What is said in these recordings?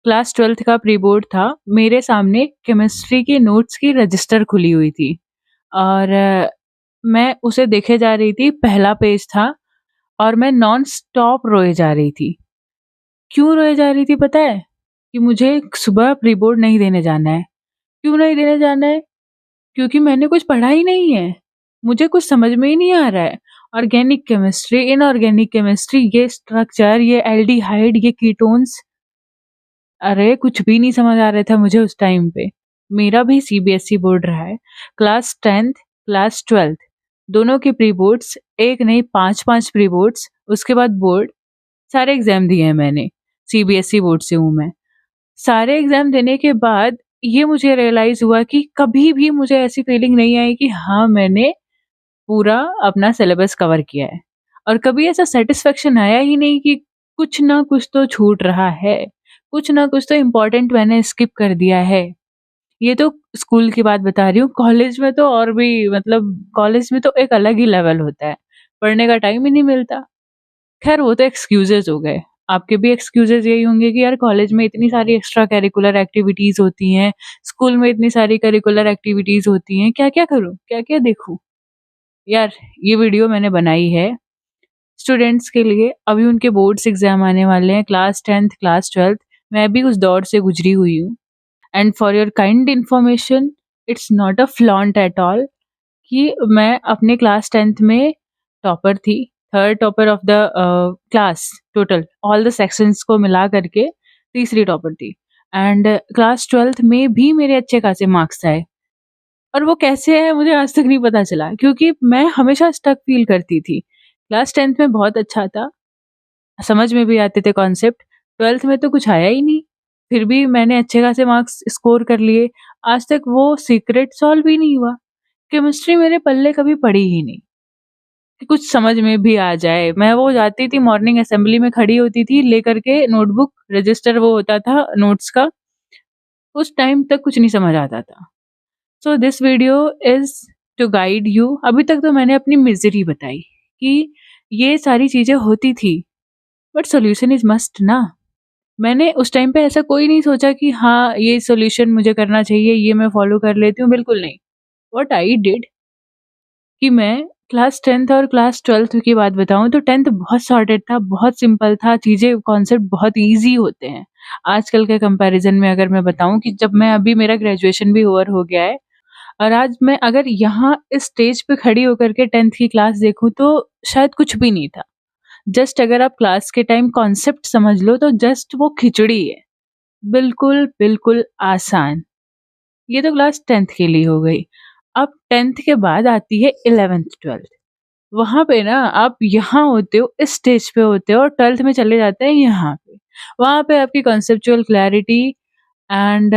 Class 12th का pre board था। मेरे सामने केमिस्ट्री की नोट्स की रजिस्टर खुली हुई थी और मैं उसे देखे जा रही थी, पहला पेज था और मैं नॉन स्टॉप रोए जा रही थी। क्यों रोए जा रही थी पता है? कि मुझे सुबह प्री बोर्ड नहीं देने जाना है। क्यों नहीं देने जाना है? क्योंकि मैंने कुछ पढ़ा ही नहीं है। मुझे कुछ समझ में ही नहीं आ रहा है। ऑर्गेनिक केमिस्ट्री, इनऑर्गेनिक केमिस्ट्री, ये स्ट्रक्चर, ये एल्डिहाइड, ये कीटोन्स, अरे कुछ भी नहीं समझ आ रहा था मुझे उस टाइम पे। मेरा भी सीबीएसई बोर्ड रहा है। क्लास 10th, क्लास 12th दोनों के प्री बोर्ड्स, एक नहीं 5-5 प्री बोर्ड्स, उसके बाद बोर्ड, सारे एग्ज़ाम दिए हैं मैंने। सीबीएसई बोर्ड से हूँ मैं। सारे एग्ज़ाम देने के बाद ये मुझे रियलाइज़ हुआ कि कभी भी मुझे ऐसी फीलिंग नहीं आई कि हाँ, मैंने पूरा अपना सिलेबस कवर किया है। और कभी ऐसा सैटिस्फैक्शन आया ही नहीं कि कुछ ना कुछ तो छूट रहा है, कुछ ना कुछ तो इम्पोर्टेंट मैंने स्किप कर दिया है। ये तो स्कूल की बात बता रही हूँ, कॉलेज में तो और भी मतलब कॉलेज में तो एक अलग ही लेवल होता है, पढ़ने का टाइम ही नहीं मिलता। ख़ैर वो तो एक्सक्यूज़ेज़ हो गए। आपके भी एक्सक्यूज़ेज़ यही होंगे कि यार कॉलेज में इतनी सारी एक्स्ट्रा करिकुलर एक्टिविटीज़ होती हैं, स्कूल में इतनी सारी करिकुलर एक्टिविटीज़ होती हैं, क्या-क्या करूँ? क्या-क्या देखूँ? यार ये वीडियो मैंने बनाई है स्टूडेंट्स के लिए। अभी उनके बोर्ड्स एग्ज़ाम आने वाले हैं, क्लास 10th, क्लास 12th। मैं भी उस दौर से गुज़री हुई हूँ। And for your kind information, it's not a flaunt at all कि मैं अपने क्लास 10th में टॉपर थी, third topper of the class, total all the sections को मिला करके तीसरी टॉपर थी। एंड क्लास 12th में भी मेरे अच्छे खासे मार्क्स आए और वो कैसे आए मुझे आज तक नहीं पता चला, क्योंकि मैं हमेशा स्टक फील करती थी। क्लास 10th में बहुत अच्छा था, समझ में भी आते थे कॉन्सेप्ट, 12th में तो कुछ आया ही नहीं। फिर भी मैंने अच्छे खासे मार्क्स स्कोर कर लिए। आज तक वो सीक्रेट सॉल्व ही नहीं हुआ। केमिस्ट्री मेरे पल्ले कभी पड़ी ही नहीं कि कुछ समझ में भी आ जाए। मैं वो जाती थी, मॉर्निंग असेंबली में खड़ी होती थी लेकर के नोटबुक, रजिस्टर वो होता था नोट्स का, उस टाइम तक कुछ नहीं समझ आता था। So this video is to guide you. अभी तक तो मैंने अपनी मिज़री बताई कि ये सारी चीज़ें होती थी, बट सॉल्यूशन इज़ मस्ट ना। मैंने उस टाइम पे ऐसा कोई नहीं सोचा कि हाँ, ये सॉल्यूशन मुझे करना चाहिए, ये मैं फॉलो कर लेती हूँ, बिल्कुल नहीं। व्हाट आई डिड कि मैं क्लास 10th और क्लास 12th की बात बताऊँ तो 10th बहुत सॉर्टेड था, बहुत सिंपल था, चीज़ें कॉन्सेप्ट बहुत ईज़ी होते हैं। आजकल के कंपैरिज़न में अगर मैं बताऊँ कि जब मैं अभी मेरा ग्रेजुएशन भी ओवर हो गया है और आज मैं अगर यहाँ इस स्टेज पे खड़ी होकर के 10th की क्लास देखूँ तो शायद कुछ भी नहीं था। जस्ट अगर आप क्लास के टाइम कॉन्सेप्ट समझ लो तो जस्ट वो खिचड़ी है। बिल्कुल, बिल्कुल आसान। ये तो क्लास 10th के लिए हो गई। अब 10th के बाद आती है 11th-12th। वहाँ पे ना आप यहाँ होते हो, इस स्टेज पे होते हो और 12th में चले जाते हैं यहाँ पे। वहाँ पे आपकी कॉन्सेप्चुअल क्लैरिटी एंड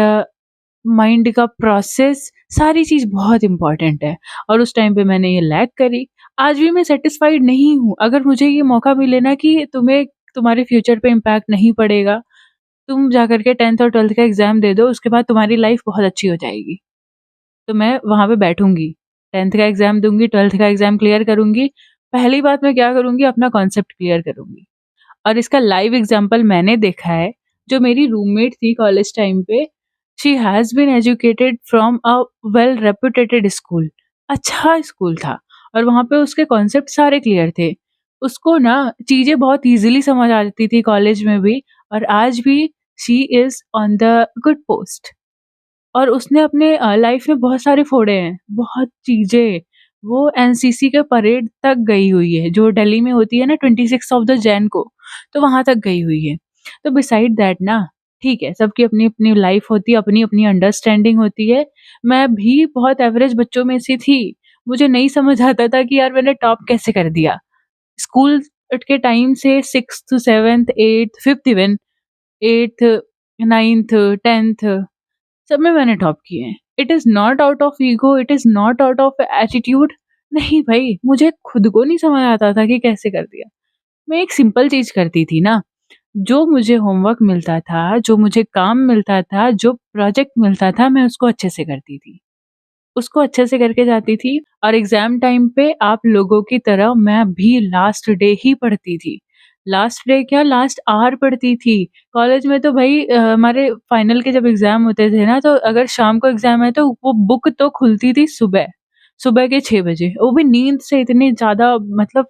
माइंड का प्रोसेस, सारी चीज़ बहुत इम्पोर्टेंट है और उस टाइम पे मैंने ये लैग करी। आज भी मैं सैटिस्फाइड नहीं हूँ। अगर मुझे ये मौका मिले ना कि तुम्हें तुम्हारे फ्यूचर पे इम्पैक्ट नहीं पड़ेगा, तुम जाकर के 10th और 12th का एग्ज़ाम दे दो, उसके बाद तुम्हारी लाइफ़ बहुत अच्छी हो जाएगी। तो मैं वहाँ पे बैठूँगी, 10th का एग्ज़ाम दूँगी, 12th का एग्ज़ाम क्लियर करूँगी। पहली बात मैं क्या करूँगी, अपना कॉन्सेप्ट क्लियर करूँगी और इसका लाइव एग्ज़ाम्पल मैंने देखा है। जो मेरी रूममेट थी कॉलेज टाइम पे, she has been educated from a well reputed school. अच्छा स्कूल था और वहाँ पे उसके कॉन्सेप्ट सारे क्लियर थे। उसको ना चीज़ें बहुत ईज़िली समझ आ जाती थी कॉलेज में भी और आज भी she is on the good post. और उसने अपने लाइफ में बहुत सारे फोड़े हैं, बहुत चीज़ें। वो एनसीसी के परेड तक गई हुई है, जो दिल्ली में होती है ना 26 ऑफ द जैन को, तो वहाँ तक गई हुई है। तो बिसाइड दैट ना, ठीक है, सबकी अपनी-अपनी लाइफ होती है, अपनी-अपनी अंडरस्टैंडिंग होती है। मैं भी बहुत एवरेज बच्चों में से थी। मुझे नहीं समझ आता था कि यार मैंने टॉप कैसे कर दिया। स्कूल के टाइम से 6th, 7th, 8th, 5th even, 8th, 9th, 10th सब में मैंने टॉप किए हैं। It is not out of ego, it is not out of attitude. नहीं भाई, मुझे खुद को नहीं समझ आता था कि कैसे कर दिया। मैं एक सिंपल चीज़ करती थी ना, जो मुझे होमवर्क मिलता था, जो मुझे काम मिलता था, जो प्रोजेक्ट मिलता था, मैं उसको अच्छे से करती थी। उसको अच्छे से करके जाती थी और एग्ज़ाम टाइम पे आप लोगों की तरह मैं भी लास्ट डे ही पढ़ती थी। लास्ट डे क्या लास्ट आवर पड़ती थी। कॉलेज में तो भई हमारे फाइनल के जब एग्ज़ाम होते थे ना तो अगर शाम को एग्ज़ाम है तो वो बुक तो खुलती थी सुबह, सुबह के 6 बजे। वो भी नींद से इतनी ज़्यादा मतलब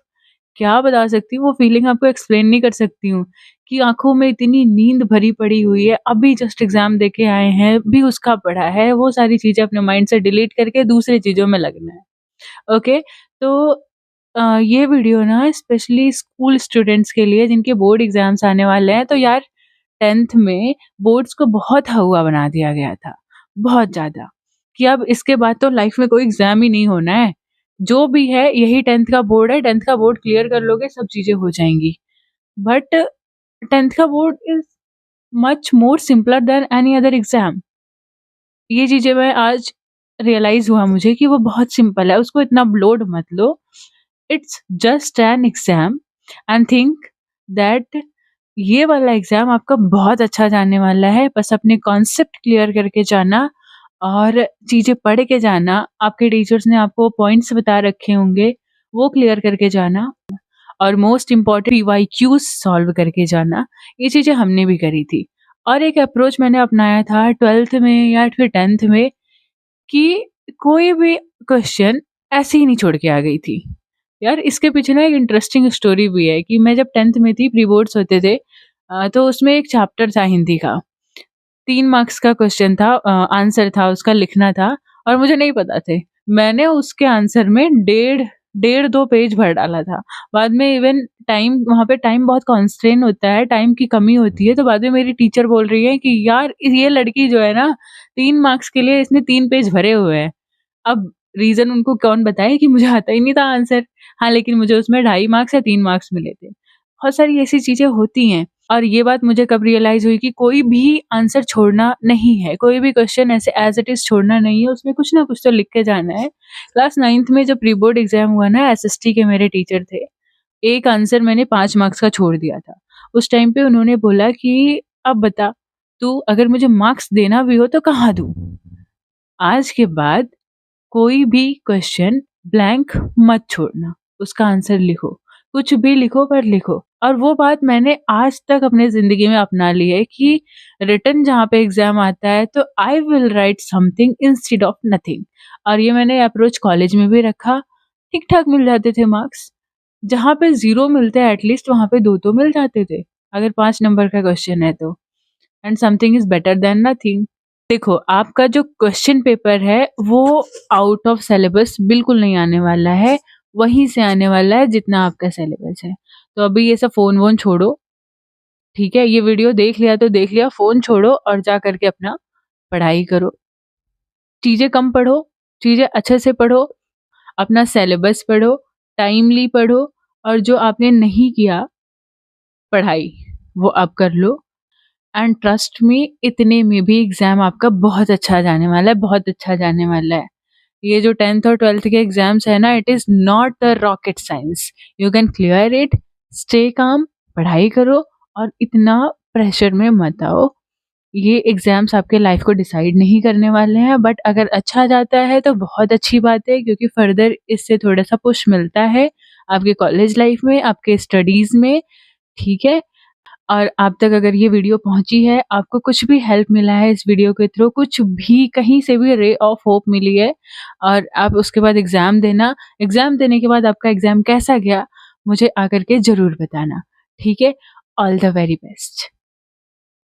क्या बता सकती हूँ वो फीलिंग आपको एक्सप्लेन नहीं कर सकती हूँ, कि आँखों में इतनी नींद भरी पड़ी हुई है, अभी जस्ट एग्ज़ाम दे के आए हैं, अभी उसका पढ़ा है, वो सारी चीज़ें अपने माइंड से डिलीट करके दूसरी चीज़ों में लगना है। ओके, तो ये वीडियो ना स्पेशली स्कूल स्टूडेंट्स के लिए जिनके बोर्ड एग्ज़ाम्स आने वाले हैं, तो यार 10th में बोर्ड्स को बहुत हौवा बना दिया गया था, बहुत ज़्यादा, कि अब इसके बाद तो लाइफ़ में कोई एग्ज़ाम ही नहीं होना है। जो भी है यही 10th का बोर्ड है, 10th का बोर्ड क्लियर कर लोगे सब चीज़ें हो जाएँगी। बट 10th का board is much more simpler than any other exam. ये चीज़ें मैं आज रियलाइज़ हुआ मुझे कि वो बहुत सिंपल है, उसको इतना लोड मत लो। It's just an exam and think that ये वाला एग्ज़ाम आपका बहुत अच्छा जाने वाला है। बस अपने कॉन्सेप्ट क्लियर करके जाना और चीज़ें पढ़ के जाना। आपके टीचर्स ने आपको पॉइंट्स बता रखे होंगे, वो क्लियर करके जाना और मोस्ट इम्पोर्टेंट पीवाईक्यूज़ सॉल्व करके जाना। ये चीज़ें हमने भी करी थी। और एक अप्रोच मैंने अपनाया था 12th में या फिर 10th में कि कोई भी क्वेश्चन ऐसे ही नहीं छोड़ के आ गई थी। यार इसके पीछे ना एक इंटरेस्टिंग स्टोरी भी है कि मैं जब 10th में थी, प्री बोर्ड्स होते थे तो उसमें एक चैप्टर था हिंदी का। 3 मार्क्स का क्वेश्चन था, आंसर था उसका लिखना था और मुझे नहीं पता थे। मैंने उसके आंसर में डेढ़ 2 पेज भर डाला था। बाद में इवन टाइम वहाँ पे टाइम बहुत कॉन्स्ट्रेंट होता है, टाइम की कमी होती है, तो बाद में मेरी टीचर बोल रही है कि यार ये लड़की जो है ना 3 मार्क्स के लिए इसने 3 पेज भरे हुए हैं। अब रीज़न उनको कौन बताए कि मुझे आता ही नहीं था आंसर। हाँ, लेकिन मुझे उसमें 2.5 मार्क्स या 3 मार्क्स मिले थे। बहुत सारी ऐसी चीज़ें होती हैं और ये बात मुझे कब रियलाइज़ हुई कि कोई भी आंसर छोड़ना नहीं है, कोई भी क्वेश्चन ऐसे एज़ इट इज़ छोड़ना नहीं है, उसमें कुछ ना कुछ तो लिख के जाना है। क्लास 9th में जब प्री बोर्ड एग्ज़ाम हुआ ना, एसएसटी के मेरे टीचर थे। एक आंसर मैंने 5 मार्क्स का छोड़ दिया था। उस टाइम पे उन्होंने बोला कि, "अब बता, तू अगर मुझे मार्क्स देना भी हो तो कहाँ दूँ? आज के बाद कोई भी क्वेश्चन ब्लैंक मत छोड़ना, उसका आंसर लिखो। कुछ भी लिखो पर लिखो। और वो बात मैंने आज तक अपनी ज़िंदगी में अपना ली है कि रिटन जहाँ पे एग्ज़ाम आता है तो I will write something instead of nothing. और ये मैंने अप्रोच कॉलेज में भी रखा, ठीक-ठाक मिल जाते थे मार्क्स। जहाँ पे 0 मिलते हैं एटलीस्ट वहाँ पे 2 तो मिल जाते थे, अगर 5 नंबर का क्वेश्चन है तो। And something is better than nothing. देखो, आपका जो क्वेश्चन पेपर है वो आउट ऑफ सिलेबस बिल्कुल नहीं आने वाला है, वहीं से आने वाला है जितना आपका सिलेबस है। तो अभी ये सब फ़ोन-वोन छोड़ो, ठीक है? ये वीडियो देख लिया तो देख लिया, फ़ोन छोड़ो और जा कर के अपना पढ़ाई करो। चीज़ें कम पढ़ो, चीज़ें अच्छे से पढ़ो, अपना सिलेबस पढ़ो, टाइमली पढ़ो और जो आपने नहीं किया पढ़ाई, वो अब कर लो। एंड ट्रस्ट मी इतने में भी एग्ज़ाम आपका बहुत अच्छा जाने वाला है, बहुत अच्छा जाने वाला है। ये जो 10th और 12th के एग्ज़ाम्स है ना, it is not a rocket science. You can clear it, stay calm, पढ़ाई करो और इतना प्रेशर में मत आओ। ये एग्ज़ाम्स आपके लाइफ़ को डिसाइड नहीं करने वाले हैं, बट अगर अच्छा जाता है तो बहुत अच्छी बात है क्योंकि फर्दर इससे थोड़ा-सा पुश मिलता है आपके कॉलेज लाइफ़ में, आपके स्टडीज़ में, ठीक है? और आप तक अगर ये वीडियो पहुँची है, आपको कुछ भी हेल्प मिला है इस वीडियो के थ्रू, कुछ भी कहीं से भी रे ऑफ होप मिली है और आप उसके बाद एग्ज़ाम देना, एग्ज़ाम देने के बाद आपका एग्ज़ाम कैसा गया, मुझे आकर के ज़रूर बताना, ठीक है? All the very best.